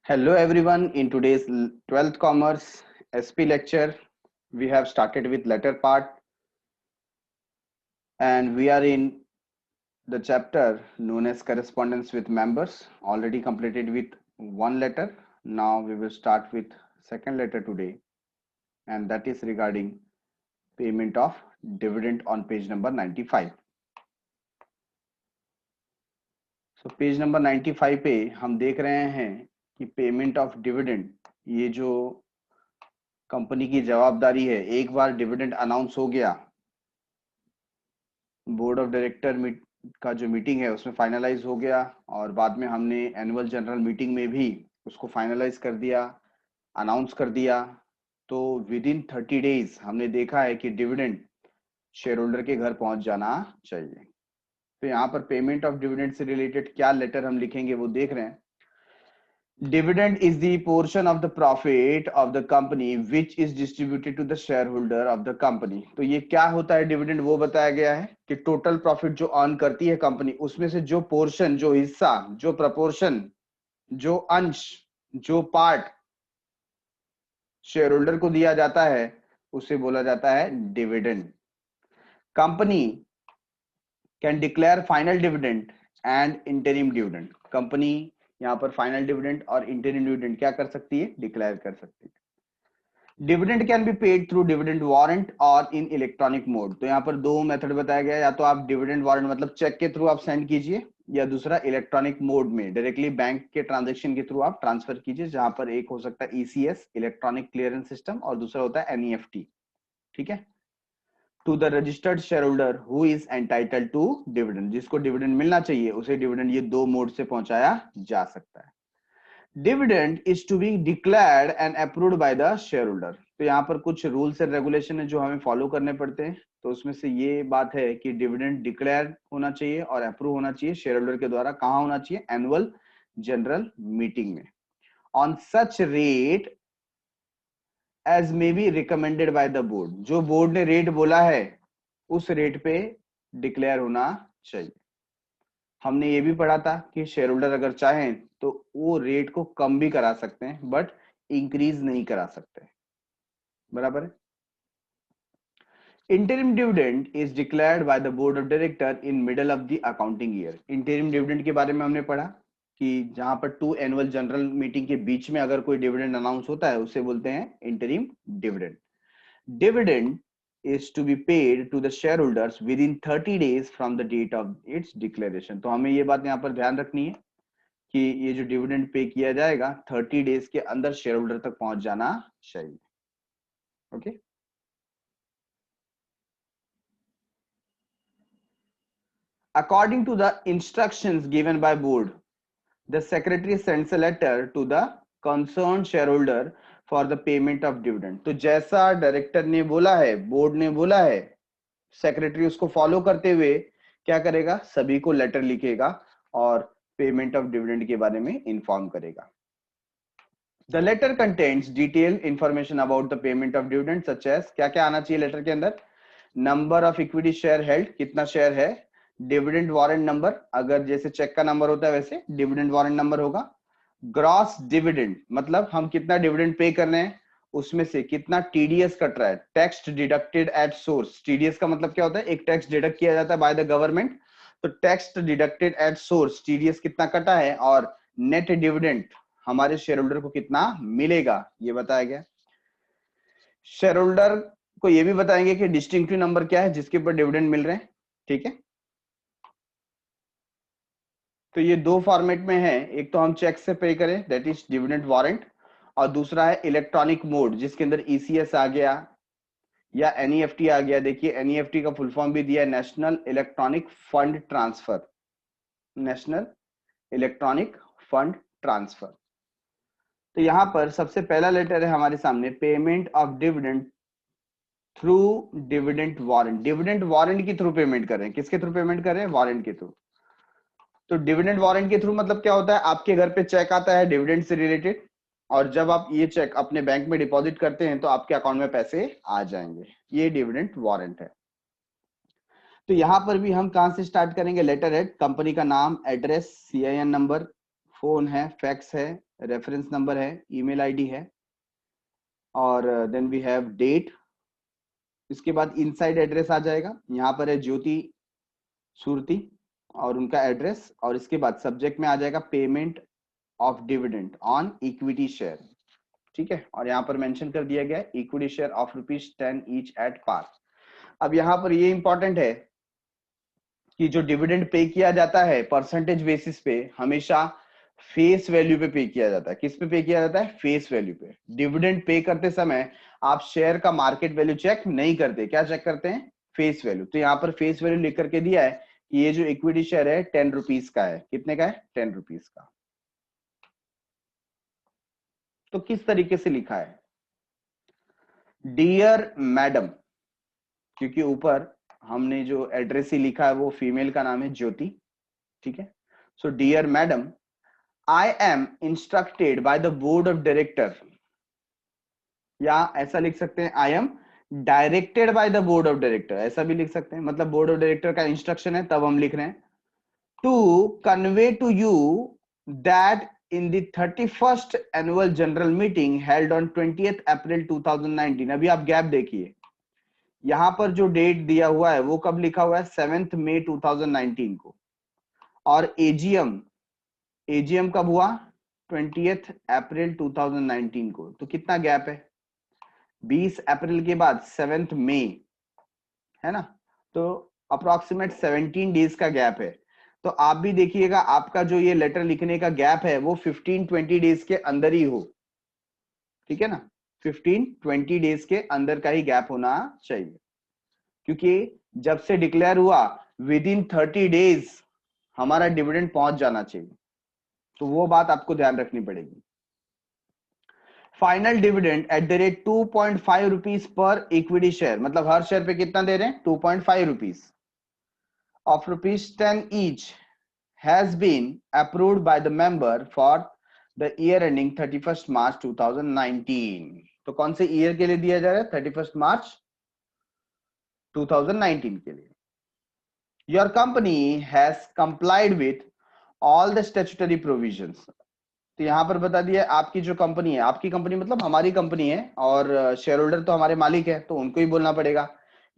Hello everyone. In today's 12th Commerce SP lecture, we have started with letter part and we are in the chapter known as correspondence with members, already completed with one letter. Now we will start with second letter today, and that is regarding payment of dividend on page number 95. So page number 95 पे हम देख रहे हैं कि payment of dividend, ये जो company की जवाबदारी है, एक बार डिविडेंड अनाउंस हो गया, बोर्ड ऑफ डायरेक्टर का जो मीटिंग है उसमें फाइनलाइज हो गया और बाद में हमने एनुअल जनरल मीटिंग में भी उसको फाइनलाइज कर दिया, अनाउंस कर दिया। तो विद इन 30 डेज हमने देखा है कि डिविडेंड शेयर होल्डर के घर पहुंच जाना चाहिए। तो यहाँ पर पेमेंट ऑफ डिविडेंड से रिलेटेड क्या लेटर हम लिखेंगे वो देख रहे हैं। Dividend is the portion of the profit of the company which is distributed to the shareholder of the company। तो ये क्या होता है डिविडेंड, वो बताया गया है कि टोटल प्रॉफिट जो अर्न करती है कंपनी, उसमें से जो पोर्शन, जो हिस्सा, जो प्रपोर्शन, जो अंश, जो पार्ट शेयर होल्डर को दिया जाता है उसे बोला जाता है dividend. Company can declare final dividend and interim dividend. Company यहाँ पर फाइनल डिविडेंड और इंटरिम डिविडेंड क्या कर सकती है, डिक्लेयर कर सकती है। Dividend can be paid through dividend warrant और इन इलेक्ट्रॉनिक मोड। तो यहाँ पर दो मेथड बताया गया है, या तो आप डिविडेंड वारंट मतलब चेक के थ्रू आप सेंड कीजिए, या दूसरा इलेक्ट्रॉनिक मोड में डायरेक्टली बैंक के ट्रांजेक्शन के थ्रू आप ट्रांसफर कीजिए, जहां पर एक हो सकता है ईसीएस इलेक्ट्रॉनिक क्लियरेंस सिस्टम और दूसरा होता है एनईएफटी। ठीक है, to the registered share holder who is entitled to dividend, जिसको डिविडेंड मिलना चाहिए उसे डिविडेंड ये दो मोड से पहुंचाया जा सकता है। Dividend is to be declared and approved by the share holder. तो यहाँ पर कुछ रूल्स एंड रेगुलेशन है जो हमें फॉलो करने पड़ते हैं। तो उसमें से ये बात है कि डिविडेंड डिक्लेयर होना चाहिए और अप्रूव होना चाहिए शेयर होल्डर के द्वारा। कहाँ होना चाहिए, एनुअल जनरल मीटिंग में, on such rate as may be recommended by the board. जो बोर्ड ने रेट बोला है उस रेट पे डिक्लेयर होना चाहिए। हमने ये भी पढ़ा था कि शेयर होल्डर अगर चाहें तो वो रेट को कम भी करा सकते हैं बट इंक्रीज नहीं करा सकते। बराबर है। Interim dividend is declared by the board of director in middle of the accounting year. Interim dividend के बारे में हमने पढ़ा कि जहां पर टू एनुअल जनरल मीटिंग के बीच में अगर कोई डिविडेंड अनाउंस होता है उसे बोलते हैं interim dividend. Dividend is to be paid to the shareholders within 30 days from the date of its declaration। तो हमें ये बात यहाँ पर ध्यान रखनी है कि ये जो डिविडेंड पे किया जाएगा 30 डेज के अंदर शेयर होल्डर तक पहुंच जाना चाहिए। Okay, according to the instructions given by board the secretary sends a letter to the concern share holder for the payment of dividend. तो जैसा डायरेक्टर ने बोला है, बोर्ड ने बोला है, सेक्रेटरी उसको फॉलो करते हुए क्या करेगा, सभी को लेटर लिखेगा और पेमेंट ऑफ डिविडेंड के बारे में इंफॉर्म करेगा। The letter contents detail information about the payment of dividend such as, क्या क्या आना चाहिए लेटर के अंदर, number of equity share held, कितना शेयर है, डिविडेंड वारंट नंबर, अगर जैसे चेक का नंबर होता है वैसे डिविडेंड वारंट नंबर होगा, ग्रॉस डिविडेंड मतलब हम कितना डिविडेंड पे कर रहे हैं, उसमें से कितना टीडीएस कट रहा है, tax deducted at source. TDS का मतलब क्या होता है, एक टैक्स डिडक्ट किया जाता है बाय द गवर्नमेंट, तो tax deducted at source TDS कितना कटा है, और नेट डिविडेंड हमारे शेयर होल्डर को कितना मिलेगा ये बताया गया। शेयर होल्डर को ये भी बताएंगे कि डिस्टिंक्टिव नंबर क्या है जिसके ऊपर डिविडेंड मिल रहे हैं। ठीक है, तो ये दो फॉर्मेट में है, एक तो हम चेक से पे करें दैट इज डिविडेंड वारंट, और दूसरा है इलेक्ट्रॉनिक मोड जिसके अंदर ईसीएस आ गया या एनईएफटी आ गया। देखिए एनईएफटी का फुल फॉर्म भी दिया है, national electronic fund transfer, national electronic fund transfer. तो यहां पर सबसे पहला लेटर है हमारे सामने, payment of dividend through dividend warrant. Dividend warrant के थ्रू पेमेंट कर रहे हैं, किसके थ्रू पेमेंट कर रहे हैं, वारंट के थ्रू। तो डिविडेंड वारंट के थ्रू मतलब क्या होता है, आपके घर पे चेक आता है डिविडेंड से रिलेटेड, और जब आप ये चेक अपने बैंक में डिपॉजिट करते हैं तो आपके अकाउंट में पैसे आ जाएंगे, ये डिविडेंड वारंट है। तो यहां पर भी हम कहां से स्टार्ट करेंगे, लेटर हेड, कंपनी का नाम, एड्रेस, सीआईएन नंबर, फोन है, फैक्स है, रेफरेंस नंबर है, ईमेल आईडी है, और देन वी हैव डेट। इसके बाद इनसाइड एड्रेस आ जाएगा, यहाँ पर है ज्योति सुरती और उनका एड्रेस, और इसके बाद सब्जेक्ट में आ जाएगा payment of dividend on equity share, ठीक है। और यहाँ पर मेंशन कर दिया गया है equity share of ₹10 each at par. अब यहाँ पर ये इंपॉर्टेंट है कि जो डिविडेंड पे किया जाता है परसेंटेज बेसिस पे, हमेशा फेस वैल्यू पे किया जाता है। किस पे किया जाता है? फेस वैल्यू पे। डिविडेंड पे करते समय आप शेयर का मार्केट वैल्यू चेक नहीं करते, क्या चेक करते हैं? Face value. तो यहाँ पर फेस वैल्यू लिख करके दिया है कि ये जो इक्विटी शेयर है 10 रुपीज का है। कितने का है? 10 रुपीज का। तो किस तरीके से लिखा है? डियर मैडम, क्योंकि ऊपर हमने जो एड्रेस ही लिखा है वो फीमेल का नाम है ज्योति, ठीक है। So dear madam, I am instructed by the board of director, या ऐसा लिख सकते हैं I am directed by the board of director, ऐसा भी लिख सकते हैं। मतलब बोर्ड ऑफ डायरेक्टर का इंस्ट्रक्शन है, तब हम लिख रहे हैं to convey to you that in the 31st annual general meeting held on 20th April 2019। अभी आप गैप देखिए, यहां पर जो डेट दिया हुआ है वो कब लिखा हुआ है? 7 मई 2019 को, और एजीएम कब हुआ? 20th अप्रैल 2019 को। तो कितना गैप है? 20 अप्रैल के बाद 7 मई, है ना। तो अप्रोक्सीमेट 17 डेज का गैप है। तो आप भी देखिएगा आपका जो ये लेटर लिखने का गैप है वो 15-20 डेज के अंदर ही हो, ठीक है ना। 15-20 डेज के अंदर का ही गैप होना चाहिए, क्योंकि जब से डिक्लेयर हुआ विद इन 30 डेज हमारा डिविडेंड पहुंच जाना चाहिए। तो वो बात आपको ध्यान रखनी पड़ेगी। Final dividend at the rate 2.5 rupees per equity share, मतलब हर शेयर पे कितना दे रहे हैं? 2.5 rupees of ₹10 each has been approved by the member for the year ending 31st March 2019। तो कौन से ईयर के लिए दिया जा रहा है? 31st मार्च 2019 के लिए। Your company has complied with all the statutory provisions. तो यहां पर बता दिया आपकी जो कंपनी है, आपकी कंपनी मतलब हमारी कंपनी है, और शेयर होल्डर तो हमारे मालिक है, तो उनको ही बोलना पड़ेगा।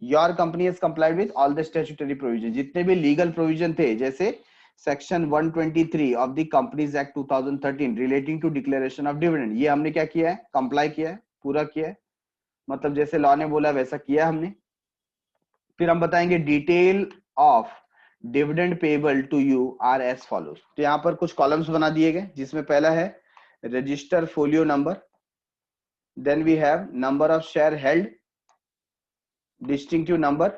Your company has complied with all the statutory provision, जितने भी लीगल प्रोविजन थे, जैसे section 123 of the companies act 2013 relating to declaration of dividend, ये हमने क्या किया है? कंप्लाई किया है, पूरा किया है। मतलब जैसे लॉ ने बोला वैसा किया हमने। फिर हम बताएंगे detail of dividend payable to you are as follows. तो यहाँ पर कुछ कॉलम्स बना दिए गए, जिसमें पहला है register folio number, then we have number of share held, distinctive number,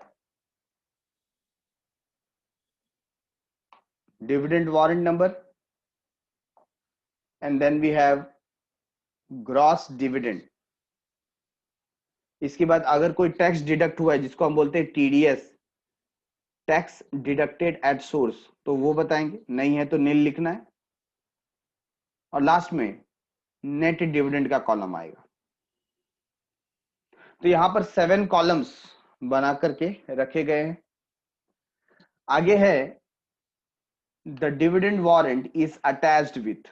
dividend warrant number, and then we have gross dividend. इसके बाद अगर कोई टैक्स डिडक्ट हुआ है, जिसको हम बोलते हैं TDS, tax deducted at source, तो वो बताएंगे, नहीं है तो नील लिखना है। और लास्ट में नेट डिविडेंड का कॉलम आएगा। तो यहां पर 7 कॉलम्स बना करके रखे गए हैं। आगे है the dividend warrant is attached with,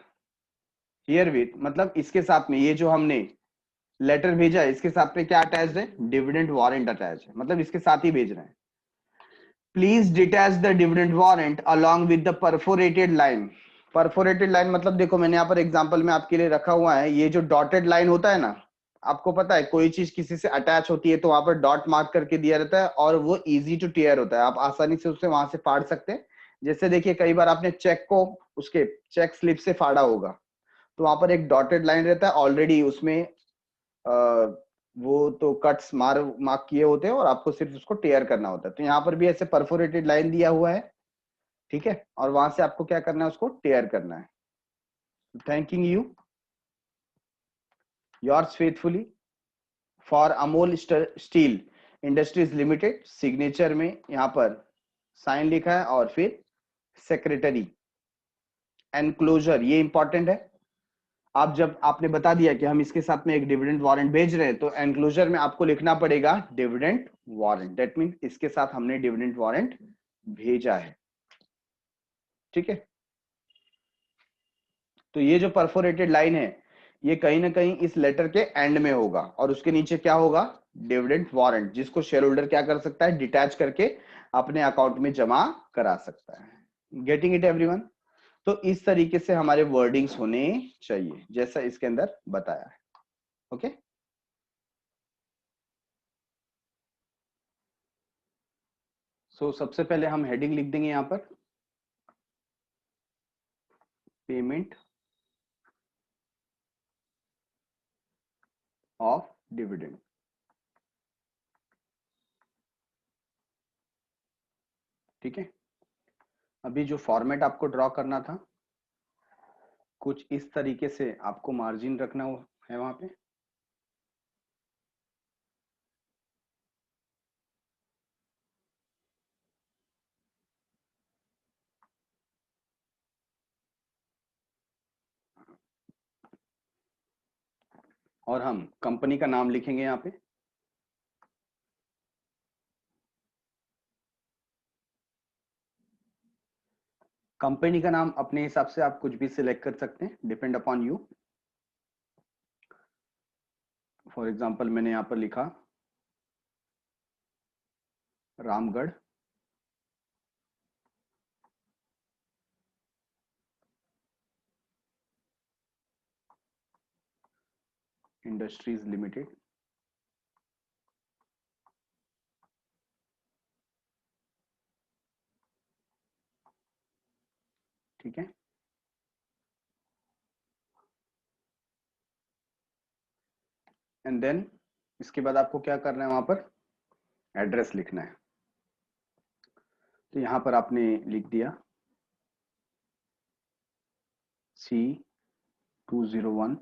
here with मतलब इसके साथ में, ये जो हमने लेटर भेजा है इसके साथ में क्या अटैच्ड है? डिविडेंड वारंट अटैच है, मतलब इसके साथ ही भेज रहे हैं। Please detach the dividend warrant along with the perforated line. Perforated line मतलब देखो, मैंने यहाँ पर एग्जांपल में आपके लिए रखा हुआ है, ये जो डॉटेड लाइन होता है ना, आपको पता है कोई चीज किसी से अटैच होती है तो वहां पर डॉट मार्क करके दिया रहता है, और वो इजी टू टीयर होता है, आप आसानी से उससे वहां से फाड़ सकते हैं। जैसे देखिए कई बार आपने चेक को उसके चेक स्लिप से फाड़ा होगा, तो वहां पर एक डॉटेड लाइन रहता है ऑलरेडी, उसमें वो तो कट्स मार्क किए होते हैं और आपको सिर्फ उसको टेयर करना होता है। तो यहाँ पर भी ऐसे परफोरेटेड लाइन दिया हुआ है, ठीक है, और वहां से आपको क्या करना है? उसको टेयर करना है। Thanking you, yours faithfully for Amol steel industries limited. Signature में यहाँ पर साइन लिखा है, और फिर सेक्रेटरी। एनक्लोजर, ये इंपॉर्टेंट है। आप जब आपने बता दिया कि हम इसके साथ में एक डिविडेंड वारंट भेज रहे हैं, तो एनक्लोजर में आपको लिखना पड़ेगा डिविडेंड वारंट। दैट मीन इसके साथ हमने डिविडेंड वारंट भेजा है, ठीक है। तो ये जो परफोरेटेड लाइन है ये कहीं ना कहीं इस लेटर के एंड में होगा और उसके नीचे क्या होगा, डिविडेंड वारंट, जिसको शेयर होल्डर क्या कर सकता है, डिटैच करके अपने अकाउंट में जमा करा सकता है। Getting it everyone? तो इस तरीके से हमारे वर्डिंग्स होने चाहिए जैसा इसके अंदर बताया है। ओके, सो सबसे पहले हम हेडिंग लिख देंगे यहां पर, पेमेंट ऑफ डिविडेंड। ठीक है, अभी जो फॉर्मेट आपको ड्रॉ करना था कुछ इस तरीके से आपको मार्जिन रखना है वहां पे। और हम कंपनी का नाम लिखेंगे यहाँ पे, कंपनी का नाम अपने हिसाब से आप कुछ भी सिलेक्ट कर सकते हैं, depend upon you. For example मैंने यहाँ पर लिखा रामगढ़ इंडस्ट्रीज लिमिटेड। ठीक है, एंड देन इसके बाद आपको क्या करना है, वहां पर एड्रेस लिखना है। तो यहाँ पर आपने लिख दिया C201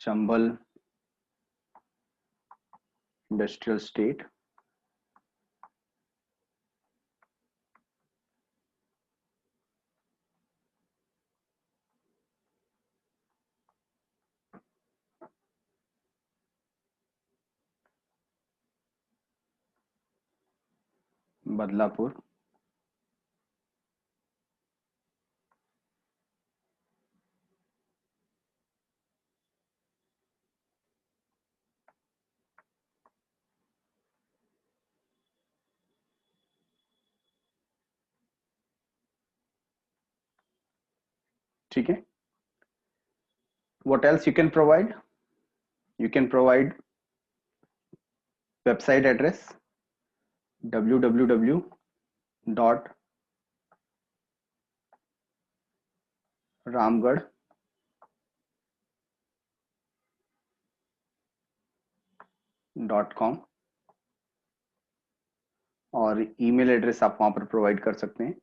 Chambal industrial state, Badlapur. ठीक है, what else you can provide, you can provide website address www dot ramgarh .com और ईमेल एड्रेस आप वहां पर प्रोवाइड कर सकते हैं,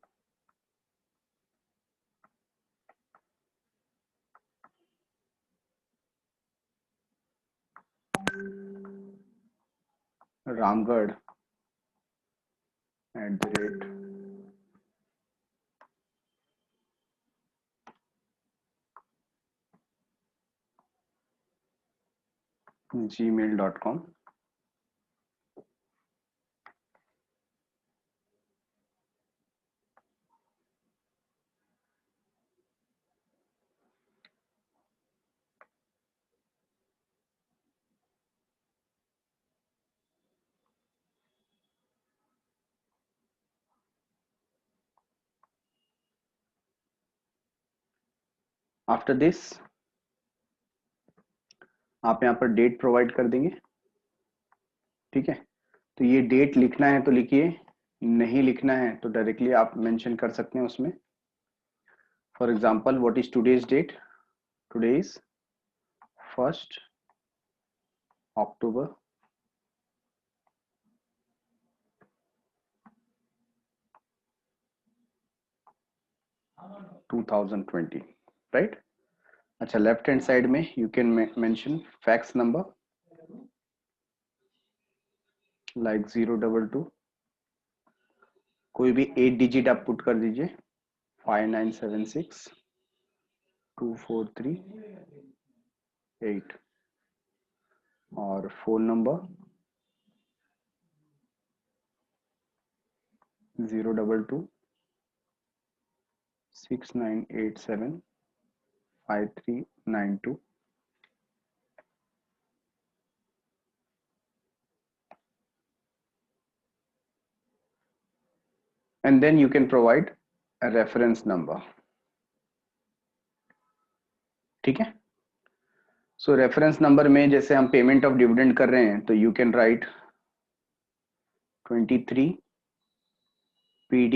ramgarh @gmail.com। आफ्टर दिस आप यहाँ पर डेट प्रोवाइड कर देंगे। ठीक है, तो ये डेट लिखना है तो लिखिए, नहीं लिखना है तो डायरेक्टली आप मेंशन कर सकते हैं उसमें। For example what is today's date, today is 1 October 2020, right. अच्छा, लेफ्ट हैंड साइड में you can mention fax number like 022, कोई भी 8 डिजिट आप पुट कर दीजिए, 59762438, और phone number 02269875392. And then you can provide a reference number. ठीक है, सो रेफरेंस नंबर में जैसे हम पेमेंट ऑफ डिविडेंड कर रहे हैं तो you can right 23 PD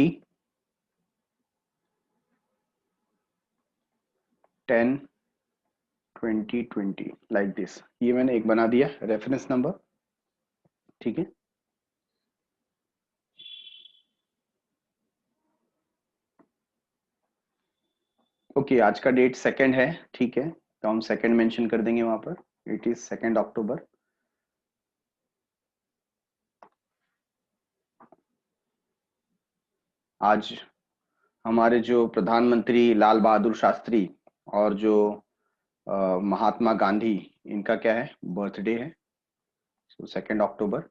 10 2020 like this. ये मैंने एक बना दिया रेफरेंस नंबर. ठीक है, ओके आज का डेट सेकंड है. ठीक है, तो हम सेकंड मेंशन कर देंगे वहां पर. इट इज 2 अक्टूबर. आज हमारे जो प्रधानमंत्री लाल बहादुर शास्त्री और जो महात्मा गांधी, इनका क्या है, बर्थडे है. सो 2 अक्टूबर.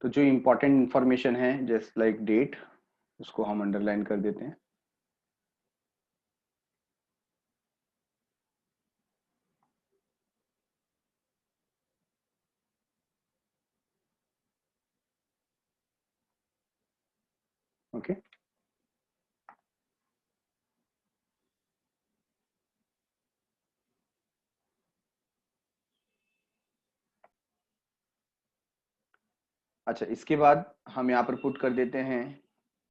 तो जो इम्पोर्टेंट इंफॉर्मेशन है जस्ट लाइक डेट, उसको हम अंडरलाइन कर देते हैं. ओके अच्छा, इसके बाद हम यहाँ पर पुट कर देते हैं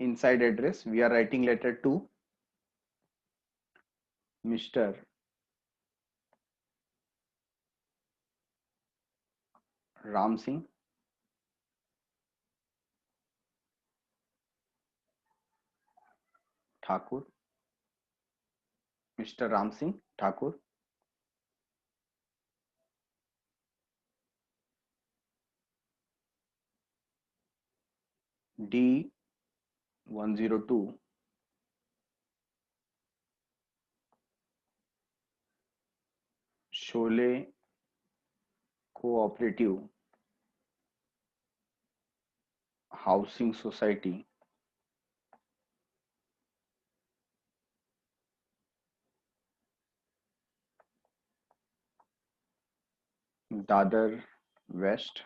inside address. We are writing letter to mister Ram Singh Thakur. Mister Ram Singh Thakur, D102 Sholay cooperative housing society, Dadar west,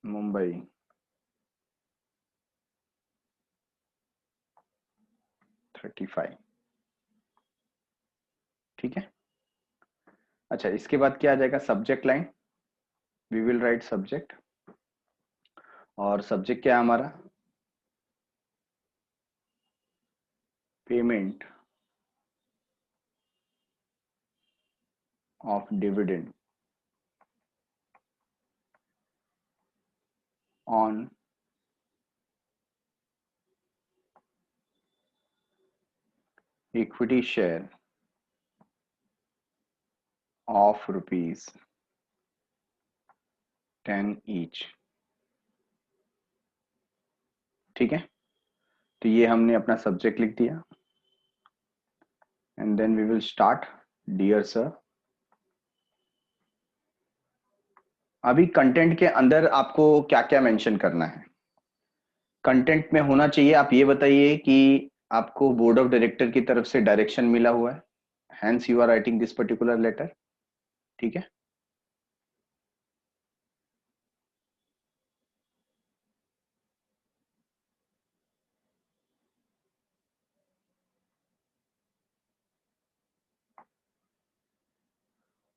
Mumbai 35. ठीक है, अच्छा इसके बाद क्या आ जाएगा, subject line. We will write subject. और सब्जेक्ट क्या है हमारा, payment of dividend on equity share of ₹10 each. ठीक है, तो ये हमने अपना सब्जेक्ट लिख दिया. And then we will start. Dear sir, अभी कंटेंट के अंदर आपको क्या क्या मेंशन करना है. कंटेंट में होना चाहिए, आप ये बताइए कि आपको बोर्ड ऑफ डायरेक्टर की तरफ से डायरेक्शन मिला हुआ है, hence you are writing this particular letter. ठीक है,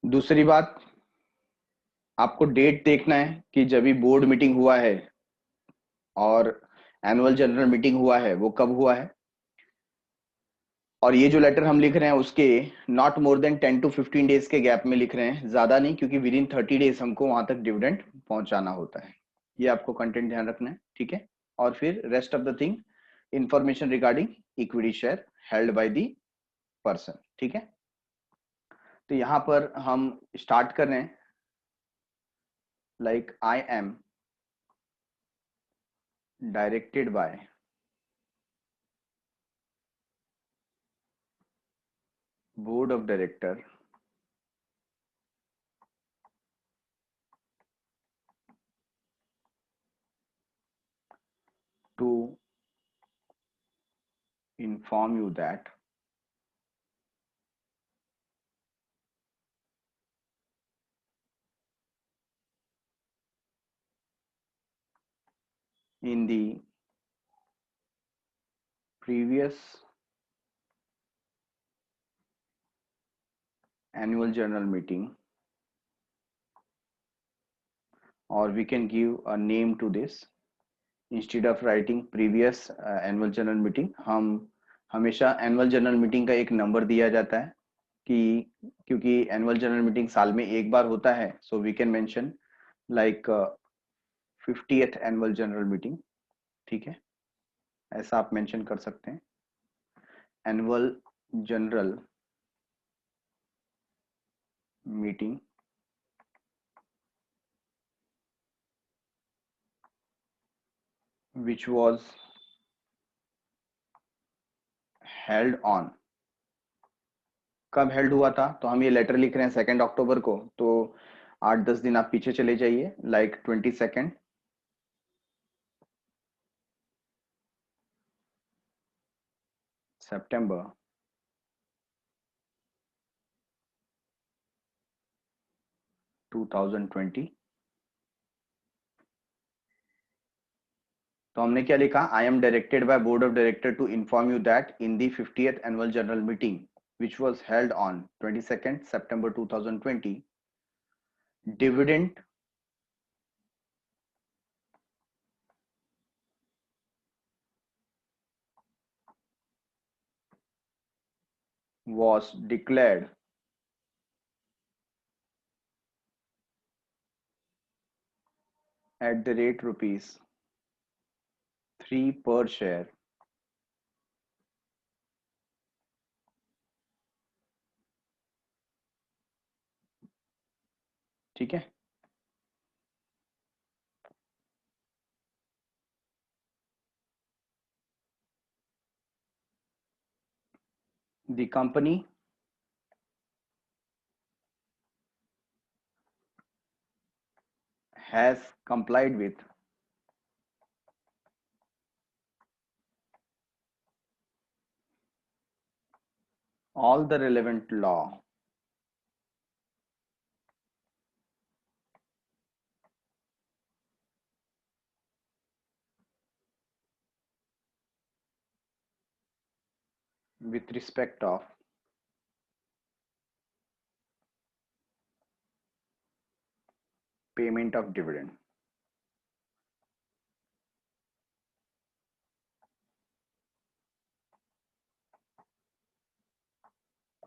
दूसरी बात, आपको डेट देखना है कि जब भी बोर्ड मीटिंग हुआ है और एनुअल जनरल मीटिंग हुआ है वो कब हुआ है. और ये जो लेटर हम लिख रहे हैं उसके not more than 10 to 15 days के गैप में लिख रहे हैं, ज्यादा नहीं, क्योंकि विद इन 30 डेज हमको वहां तक डिविडेंड पहुंचाना होता है. ये आपको कंटेंट ध्यान रखना है. ठीक है, और फिर rest of the thing information regarding equity share held by the person. ठीक है, तो यहां पर हम स्टार्ट कर रहे हैं like I am directed by board of director to inform you that in the previous annual general meeting, or we can give a name to this. Instead of writing previous annual general meeting, हम हमेशा annual general meeting का एक number दिया जाता है कि क्योंकि annual general meeting साल में एक बार होता है, so we can mention like 50th annual general meeting. ठीक है, ऐसा आप मेंशन कर सकते हैं. Annual general meeting which was held on. कब हेल्ड हुआ था? तो हम ये लेटर लिख रहे हैं 2 अक्टूबर को, तो 8-10 दिन आप पीछे चले जाइए, लाइक 22 सितंबर 2020. तो हमने क्या लिखा? I am directed by board of director to inform you that in the 50th annual general meeting which was held on 22nd September 2020, dividend was declared at the rate rupees 3 per share. ठीक है, the company has complied with all the relevant law with respect of payment of dividend.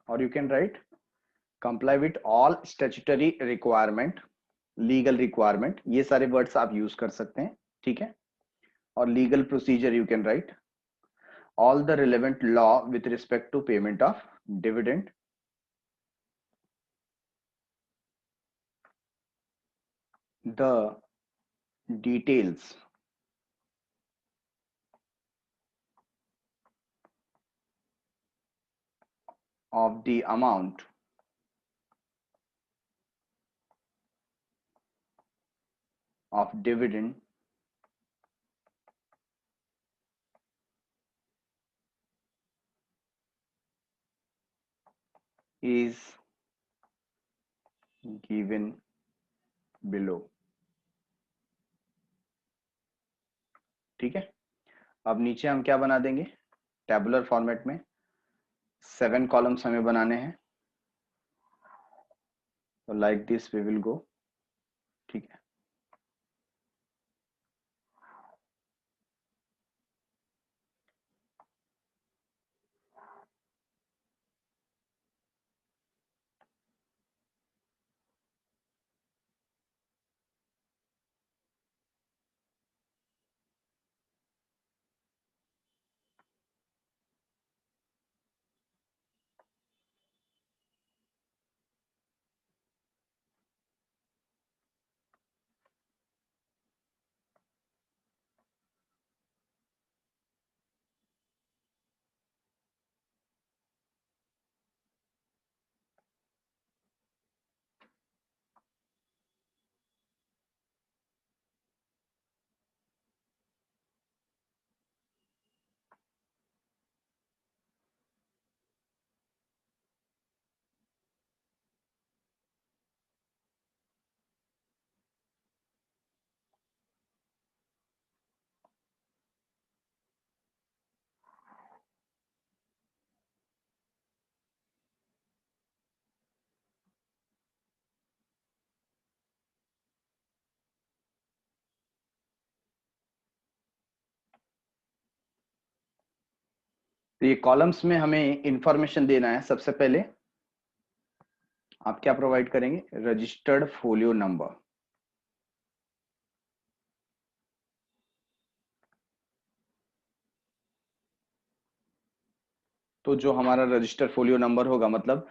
Or you can write comply with all statutory requirement, legal requirement. ये सारे words आप use कर सकते हैं. ठीक है, और legal procedure you can write all the relevant law with respect to payment of dividend, the details of the amount of dividend is given below. ठीक है, अब नीचे हम क्या बना देंगे? टेबुलर फॉर्मेट में 7 कॉलम्स हमें बनाने हैं. तो like this we will go. ठीक है, तो ये कॉलम्स में हमें इंफॉर्मेशन देना है। सबसे पहले आप क्या प्रोवाइड करेंगे? Registered folio number. तो जो हमारा रजिस्टर फोलियो नंबर होगा, मतलब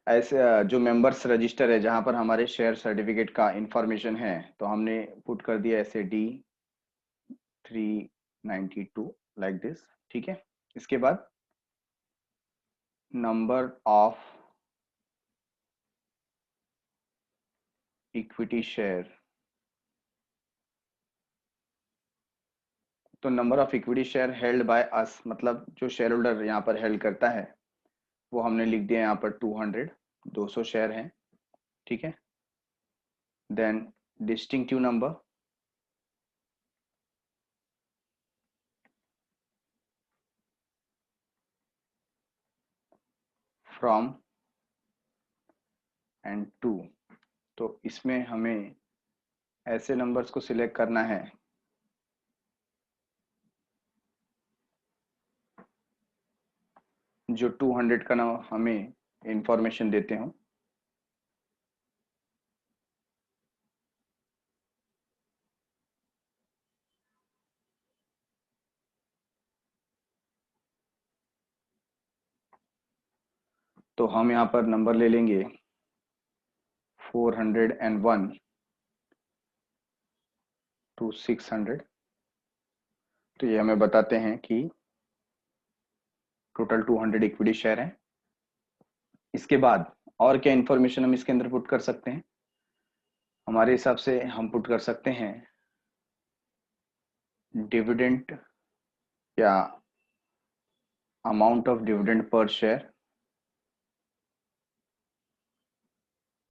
ऐसे जो मेंबर्स रजिस्टर है जहां पर हमारे शेयर सर्टिफिकेट का इंफॉर्मेशन है, तो हमने पुट कर दिया ऐसे D392 लाइक दिस। ठीक है। इसके बाद नंबर ऑफ इक्विटी शेयर। तो number of equity share held by us, मतलब जो शेयर होल्डर यहाँ पर हेल्ड करता है वो हमने लिख दिया यहाँ पर 200, 200 शेयर हैं। ठीक है। Then distinctive number, from and to. तो इसमें हमें ऐसे नंबर्स को सिलेक्ट करना है जो 200 का नाम हमें इंफॉर्मेशन देते हो। तो हम यहाँ पर नंबर ले लेंगे 401 to 600। तो ये हमें बताते हैं कि टोटल 200 इक्विटी शेयर है। इसके बाद और क्या इंफॉर्मेशन हम इसके अंदर पुट कर सकते हैं? हमारे हिसाब से हम पुट कर सकते हैं डिविडेंड या amount of dividend per share,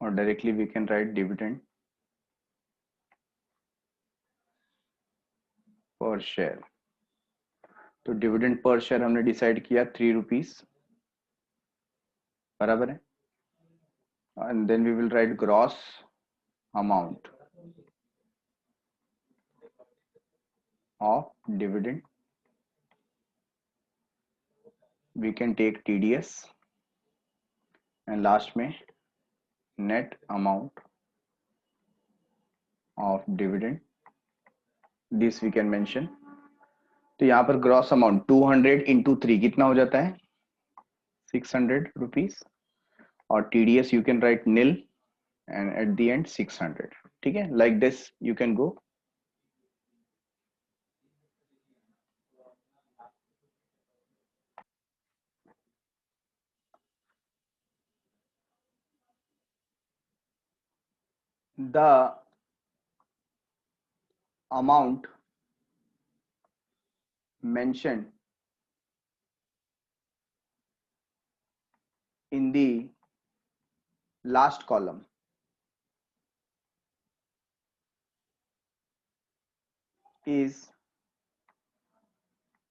और directly we can write dividend per share. तो डिविडेंड पर शेयर हमने डिसाइड किया 3 रुपीज, बराबर है। And then we will write gross amount of dividend, we can take TDS, and last में net amount of dividend, this we can mention. तो यहाँ पर gross amount 200 into 3 कितना हो जाता है? 600 रुपीज। और TDS you can write nil, and at the end 600। ठीक है, like this you can go. The amount mentioned in the last column is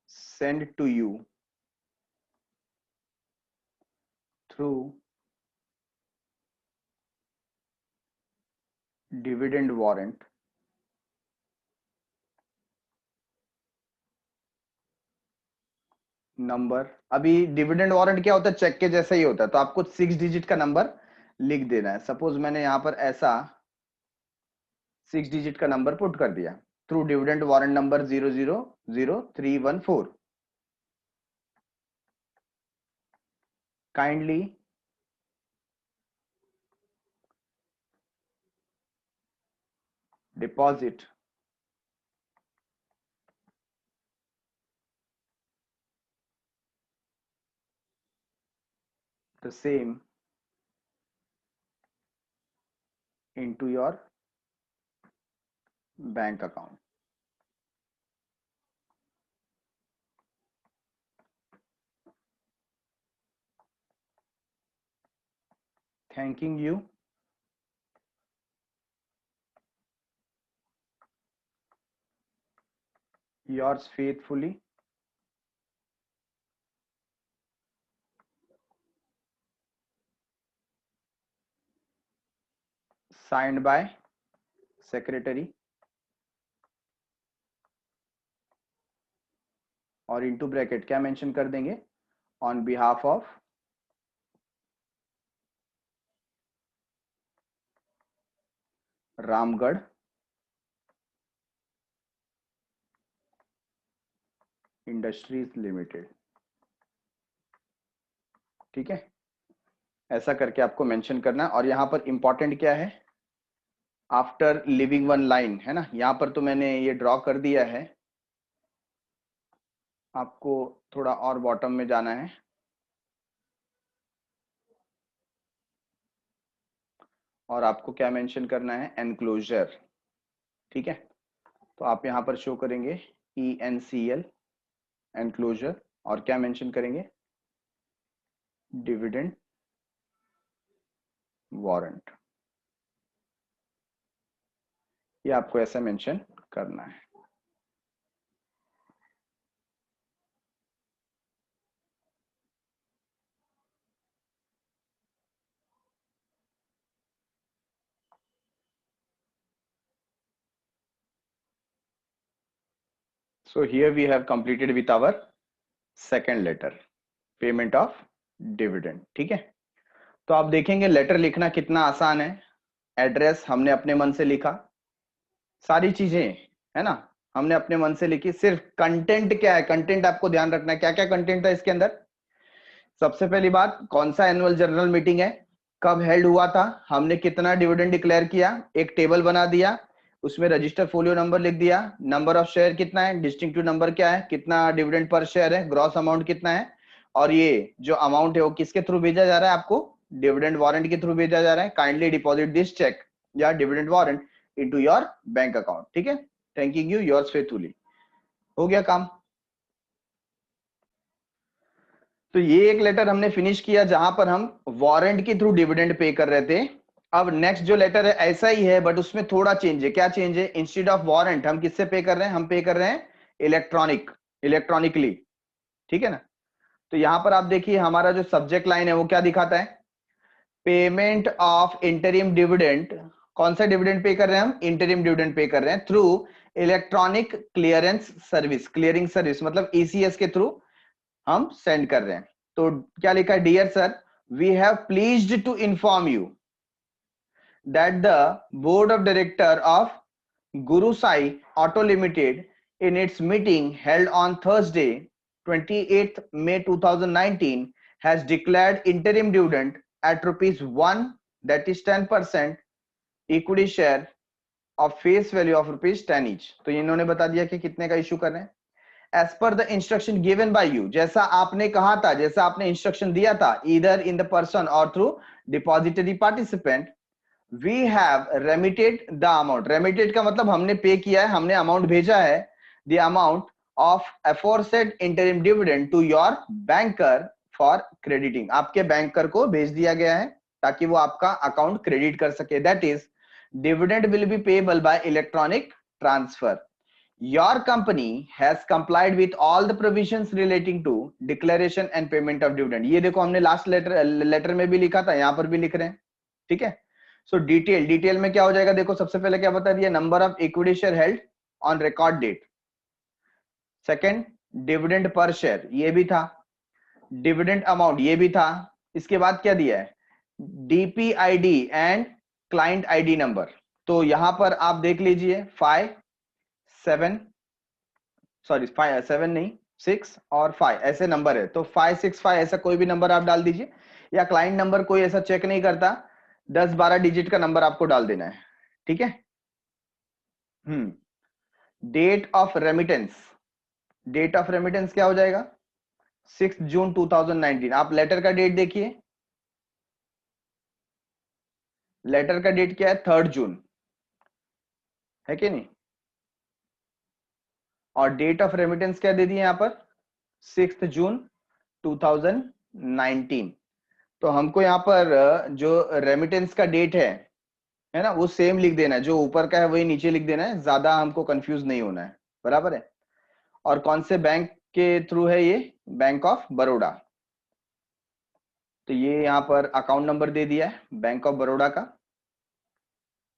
sent to you through dividend warrant number. अभी dividend warrant क्या होता है? Check के जैसा ही होता है। तो आपको 6 डिजिट का नंबर लिख देना है। सपोज मैंने यहां पर ऐसा 6 डिजिट का नंबर पुट कर दिया, through dividend warrant number 000314। Kindly deposit the same into your bank account. Thanking you, yours faithfully, signed by secretary, और इंटू ब्रैकेट क्या मेंशन कर देंगे? on behalf of Ramgarh industries limited. ठीक है, ऐसा करके आपको मेंशन करना है। और यहां पर इंपॉर्टेंट क्या है, आफ्टर लिविंग वन लाइन, है ना, यहां पर तो मैंने ये ड्रॉ कर दिया है, आपको थोड़ा और बॉटम में जाना है और आपको क्या मेंशन करना है, एनक्लोजर। ठीक है, तो आप यहां पर शो करेंगे ENCL एनक्लोजर, और क्या मेंशन करेंगे, डिविडेंड वारंट। ये आपको ऐसा मेंशन करना है। So here we have completed with our second letter, payment of dividend. ठीक है, तो आप देखेंगे लेटर लिखना कितना आसान है। एड्रेस हमने अपने मन से लिखा, सारी चीजें, है ना, हमने अपने मन से लिखी। सिर्फ कंटेंट क्या है, कंटेंट आपको ध्यान रखना है, क्या क्या कंटेंट था इसके अंदर। सबसे पहली बात, कौन सा एनुअल जनरल मीटिंग है, कब हेल्ड हुआ था, हमने कितना डिविडेंड डिक्लेयर किया, एक टेबल बना दिया, उसमें रजिस्टर फोलियो नंबर लिख दिया, नंबर ऑफ शेयर कितना है, डिस्टिंक्टिव नंबर क्या है, कितना डिविडेंड पर शेयर है, ग्रॉस अमाउंट कितना है, और ये जो अमाउंट है वो किसके थ्रू भेजा जा रहा है, आपको डिविडेंड वारंट के थ्रू भेजा जा रहा है। काइंडली डिपॉजिट दिस चेक या dividend warrant into your bank account. ठीक है, थैंकिंग यू, योर्स फेथफुली। हो गया काम। तो ये एक लेटर हमने फिनिश किया जहां पर हम वारंट के थ्रू डिविडेंड पे कर रहे थे। अब नेक्स्ट जो लेटर है ऐसा ही है, बट उसमें थोड़ा चेंज है। क्या चेंज है, इंस्टेड ऑफ वारंट हम किससे पे कर रहे हैं, हम पे कर रहे हैं इलेक्ट्रॉनिकली। ठीक है ना, तो यहां पर आप देखिए हमारा जो सब्जेक्ट लाइन है वो क्या दिखाता है, पेमेंट ऑफ इंटरिम डिविडेंड। कौन सा डिविडेंड पे कर रहे हैं हम, इंटरिम डिविडेंड पे कर रहे हैं through electronic clearance service, clearing service मतलब ECS के थ्रू हम सेंड कर रहे हैं। तो क्या लिखा है, dear sir, we have pleased to inform you that the board of director of Guru Sai Auto Limited in its meeting held on Thursday 28th May 2019 has declared interim dividend at ₹1, that is 10% equity share of face value of ₹10 each। तो इन्होंने बता दिया कि कितने का issue कर रहे हैं। As per the instruction given by you, जैसा आपने कहा था, जैसा आपने इंस्ट्रक्शन दिया था, either in the person or through depository participant, we have remitted the amount। remitted का मतलब हमने पे किया है, हमने अमाउंट भेजा है, the amount of aforesaid interim dividend to your banker for crediting। आपके बैंकर को भेज दिया गया है ताकि वो आपका अकाउंट क्रेडिट कर सके। that is dividend will be payable by electronic transfer। Your company has complied with all the provisions relating to declaration and payment of dividend। ये देखो हमने लास्ट लेटर में भी लिखा था, यहां पर भी लिख रहे हैं। ठीक है, सो डिटेल में क्या हो जाएगा, देखो सबसे पहले क्या बता दिया, number of equity share held on record date. Second, dividend per share, ये भी था। डिविडेंड अमाउंट, ये भी था। इसके बाद क्या दिया है, DPID and client ID number. तो यहां पर आप देख लीजिए 5 7 नहीं 6 और 5 ऐसे नंबर है, तो 565 ऐसा कोई भी नंबर आप डाल दीजिए, या क्लाइंट नंबर कोई ऐसा चेक नहीं करता, 10-12 डिजिट का नंबर आपको डाल देना है। ठीक है, date of remittance, date of remittance क्या हो जाएगा, 6 जून 2019। आप लेटर का डेट देखिए, लेटर का डेट क्या है, 3 जून है कि नहीं, और डेट ऑफ रेमिटेंस क्या दे दिए यहां पर, 6 जून 2019। तो हमको यहाँ पर जो रेमिटेंस का डेट है ना, वो सेम लिख देना है, जो ऊपर का है वही नीचे लिख देना है, ज्यादा हमको कंफ्यूज नहीं होना है, बराबर है। और कौन से बैंक के थ्रू है ये, बैंक ऑफ बड़ौदा। तो ये यहाँ पर अकाउंट नंबर दे दिया है बैंक ऑफ बड़ौदा का।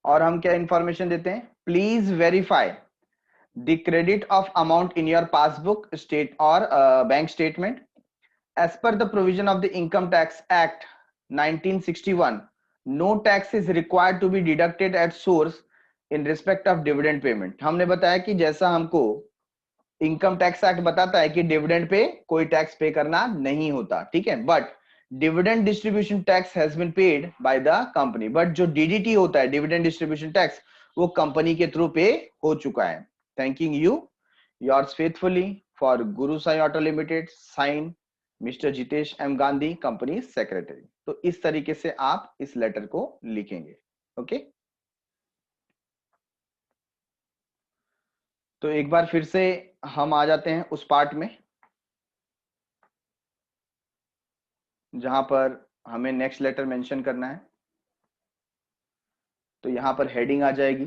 और हम क्या इंफॉर्मेशन देते हैं, please verify the credit of amount in your passbook state और bank statement As per the provision of the Income Tax Act 1961, no tax is required to be deducted at source in respect of dividend payment. हमने बताया कि जैसा हमको income tax act बताता है कि dividend pay कोई टैक्स पे करना नहीं होता, ठीक है, but dividend distribution tax has been paid by the company, but जो डीडीटी होता है, डिविडेंड डिस्ट्रीब्यूशन टैक्स, वो कंपनी के थ्रू पे हो चुका है. Thanking you, yours faithfully for Guru Sai auto limited, sign mister Jitesh M Gandhi, company secretary. तो इस तरीके से आप इस लेटर को लिखेंगे. ओके तो एक बार फिर से हम आ जाते हैं उस पार्ट में जहां पर हमें नेक्स्ट लेटर मेंशन करना है. तो यहां पर हेडिंग आ जाएगी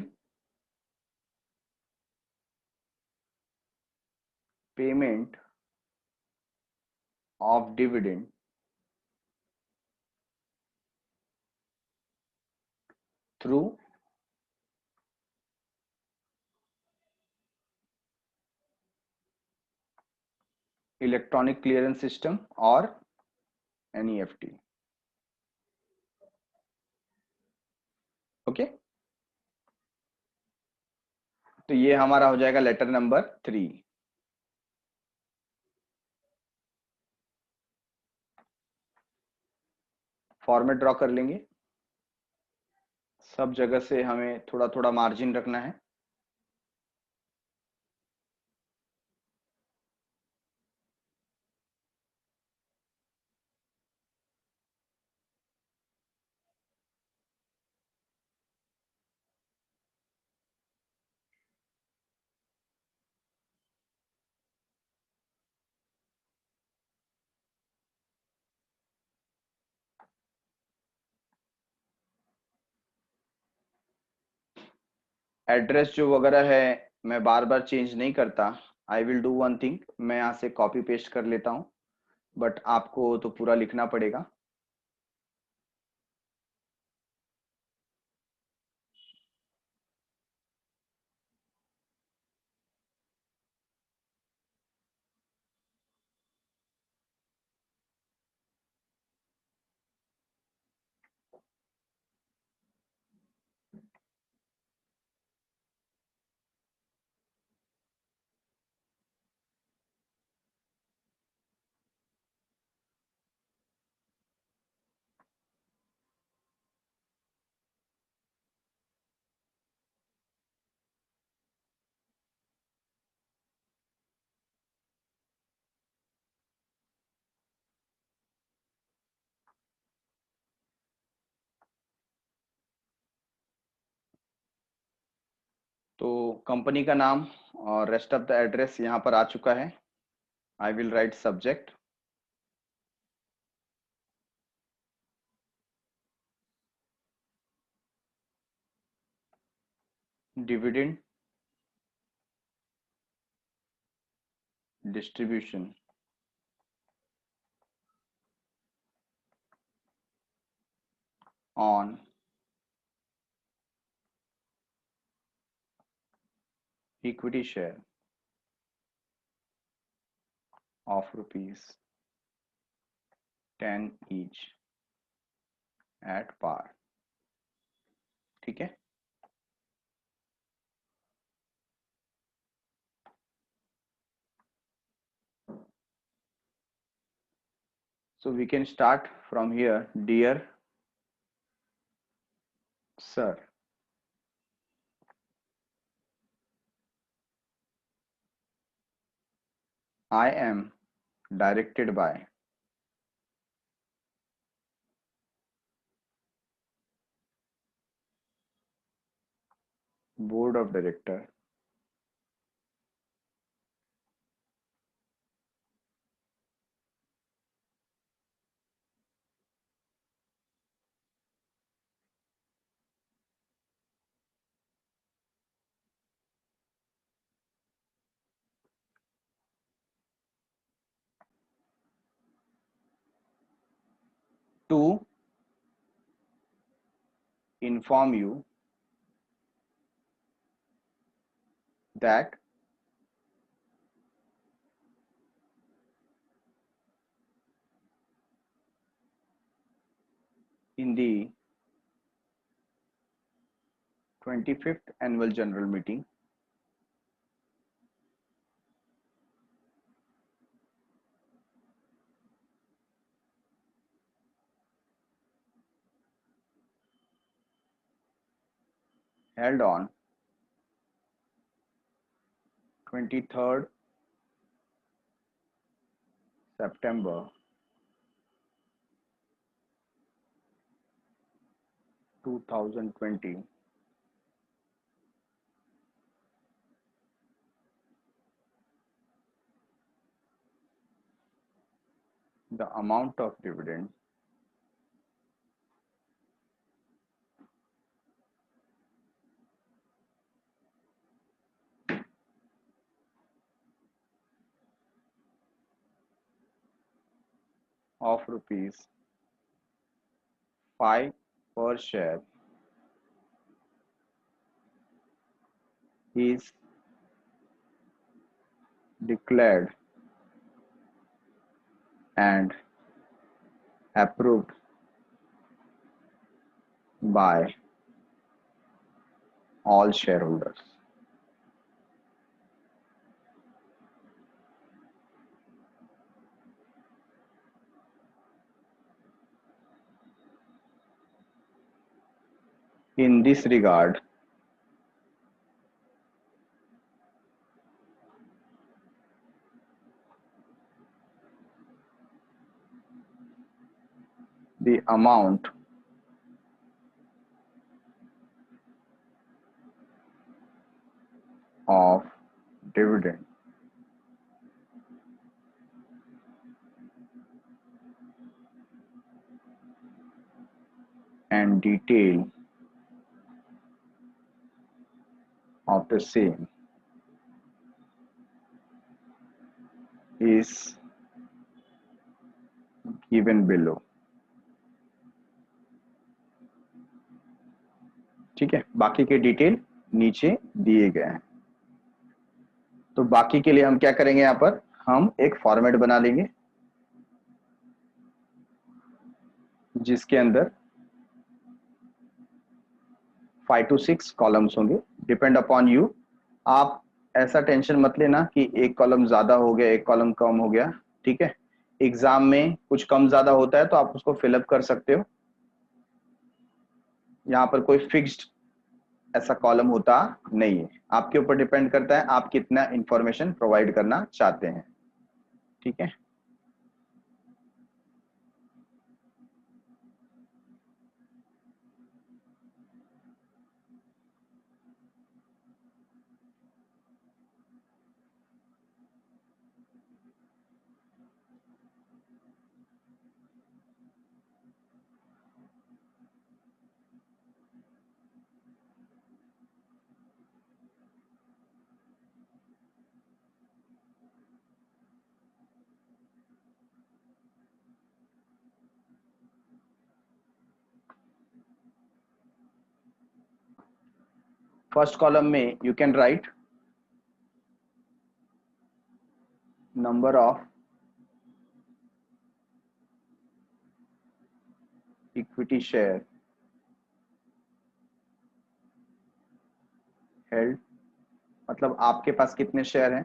payment of dividend through electronic clearance system और एनईएफटी. ओके तो ये हमारा हो जाएगा लेटर नंबर 3. फॉर्मेट ड्रॉ कर लेंगे. सब जगह से हमें थोड़ा थोड़ा मार्जिन रखना है. एड्रेस जो वगैरह है मैं बार बार चेंज नहीं करता. I will do one thing, मैं यहाँ से कॉपी पेस्ट कर लेता हूँ, बट आपको तो पूरा लिखना पड़ेगा. तो कंपनी का नाम और रेस्ट ऑफ द एड्रेस यहाँ पर आ चुका है. I will write subject dividend distribution on equity share of rupees 10 each at par. ठीक है. So we can start from here. Dear sir, I am directed by board of director to inform you that in the 25th annual general meeting held on 23rd September 2020, the amount of dividend of rupees 5 per share is declared and approved by all shareholders. In this regard, the amount of dividend and detail of the same is given below. ठीक है, बाकी के detail नीचे दिए गए हैं। तो बाकी के लिए हम क्या करेंगे, यहाँ पर हम एक फॉर्मेट बना लेंगे जिसके अंदर 5 to 6 कॉलम्स होंगे, डिपेंड अपॉन यू। आप ऐसा टेंशन मत लेना कि एक कॉलम ज्यादा हो गया एक कॉलम कम हो गया, ठीक है। एग्जाम में कुछ कम ज्यादा होता है तो आप उसको फिलअप कर सकते हो, यहाँ पर कोई फिक्स्ड ऐसा कॉलम होता नहीं है, आपके ऊपर डिपेंड करता है आप कितना इंफॉर्मेशन प्रोवाइड करना चाहते हैं, ठीक है। फर्स्ट कॉलम में you can right number of equity share held, मतलब आपके पास कितने शेयर हैं।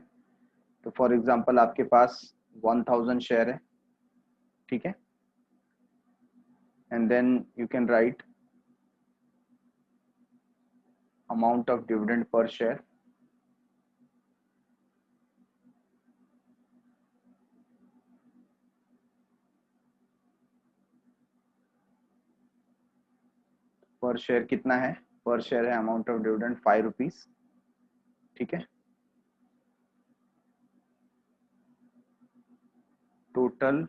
तो फॉर एग्जांपल आपके पास 1000 शेयर है, ठीक है। And then you can write amount of dividend per share, per share कितना है, पर शेयर है अमाउंट ऑफ डिविडेंड 5 रुपीज, ठीक है। टोटल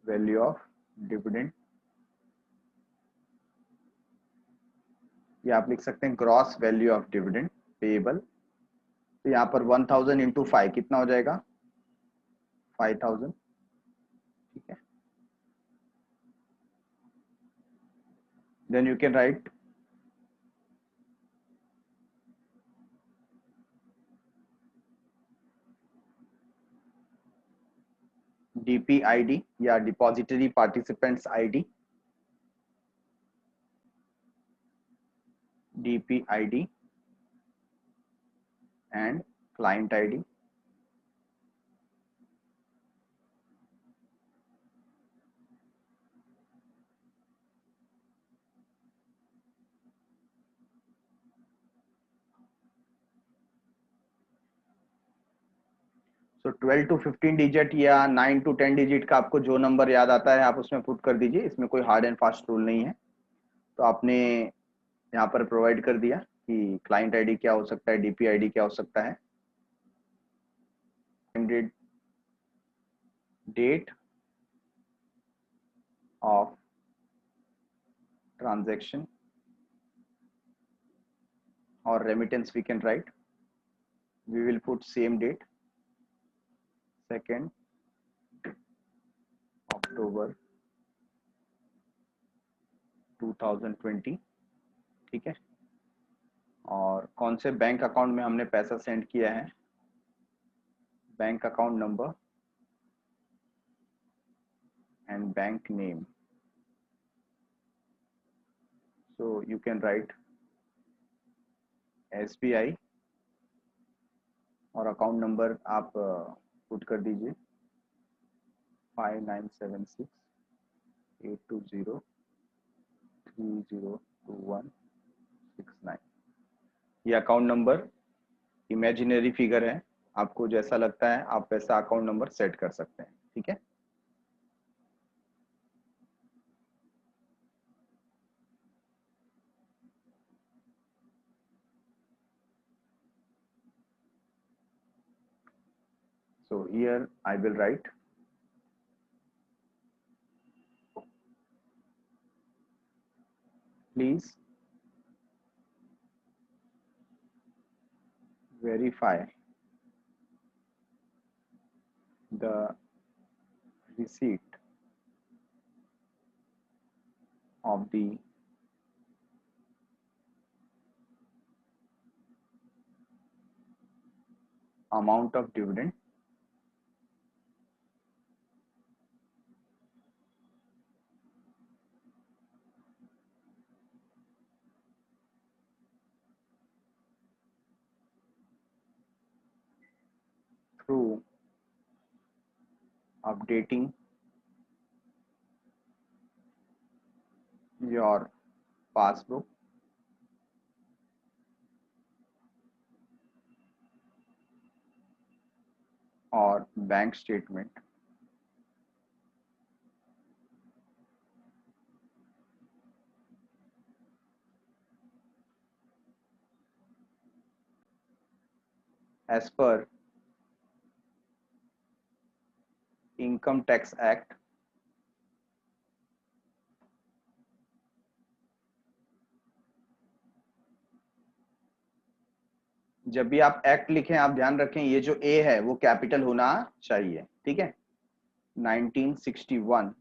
वैल्यू ऑफ डिविडेंड, ये आप लिख सकते हैं gross value of dividend payable. तो यहाँ पर 1000 इंटू 5 कितना हो जाएगा, 5000, ठीक है। Then you can write DP ID या depository participants ID, DP ID and client ID. तो 12 to 15 डिजिट या 9 to 10 डिजिट का आपको जो नंबर याद आता है आप उसमें पुट कर दीजिए. इसमें कोई हार्ड एंड फास्ट रूल नहीं है. तो आपने यहाँ पर प्रोवाइड कर दिया कि क्लाइंट आईडी क्या हो सकता है, डीपी आईडी क्या हो सकता है, डेट ऑफ ट्रांजैक्शन और remittance we can write. We will put same date, 2 October 2020. ठीक है. और कौन से बैंक अकाउंट में हमने पैसा सेंड किया है, bank account number and bank name. So you can right SBI और अकाउंट नंबर आप पुट कर दीजिए 5976-820-302169. ये अकाउंट नंबर इमेजिनरी फिगर है, आपको जैसा लगता है आप वैसा अकाउंट नंबर सेट कर सकते हैं. ठीक है. So here I will write please verify the receipt of the amount of dividend through updating your passbook or bank statement as per Income Tax Act जब भी आप एक्ट लिखें आप ध्यान रखें ये जो ए है वो कैपिटल होना चाहिए. ठीक है. 1961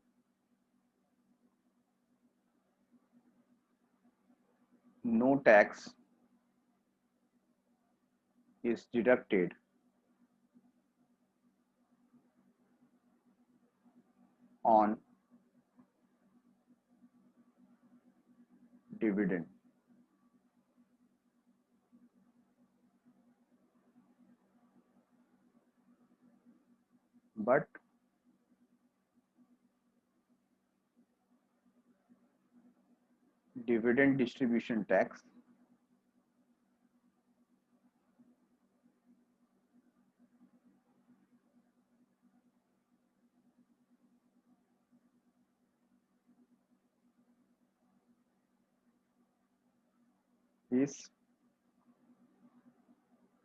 no tax is deducted on dividend. But dividend distribution tax is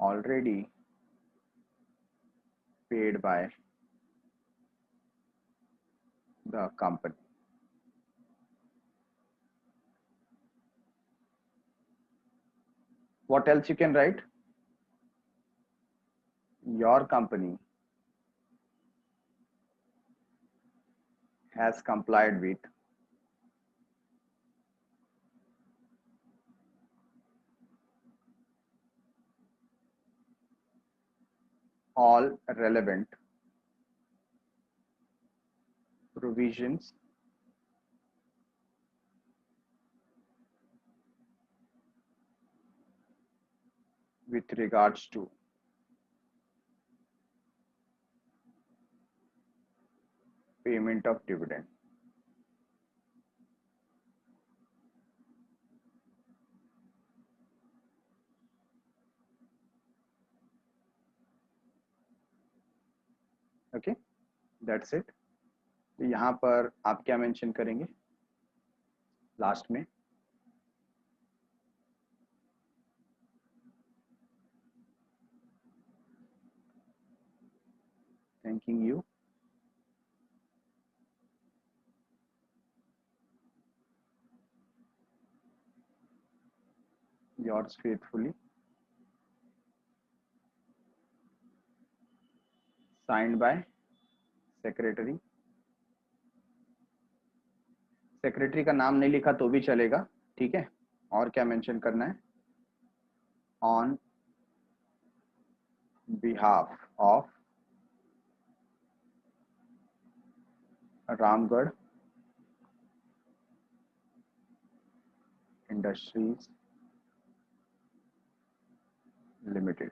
already paid by the company. What else you can write? Your company has complied with all relevant provisions with regards to payment of dividend. Okay, that's it. तो यहाँ पर आप क्या mention करेंगे last में? Thanking you yours faithfully, signed by secretary. Secretary का नाम नहीं लिखा तो भी चलेगा, ठीक है। और क्या मेंशन करना है? On behalf of Ramgarh industries limited.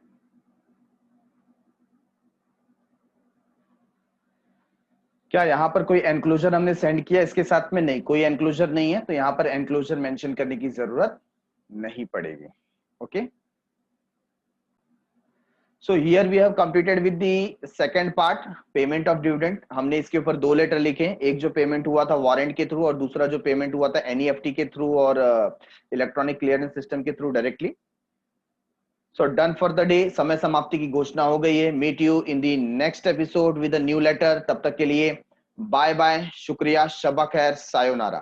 क्या यहाँ पर कोई एनक्लोजर हमने सेंड किया इसके साथ में? नहीं, कोई एनक्लोजर नहीं है, तो यहाँ पर एनक्लोजर मेंशन करने की जरूरत नहीं पड़ेगी। Okay, so here we have completed with the second part, payment of dividend. हमने इसके ऊपर 2 लेटर लिखे, एक जो पेमेंट हुआ था वारंट के थ्रू और दूसरा जो पेमेंट हुआ था एनईएफटी के थ्रू और इलेक्ट्रॉनिक क्लियरेंस सिस्टम के through directly. So done for the day, समय समाप्ति की घोषणा हो गई है। Meet you in the next episode with a new letter. तब तक के लिए बाय बाय, शुक्रिया, शबा खैर, सायोनारा।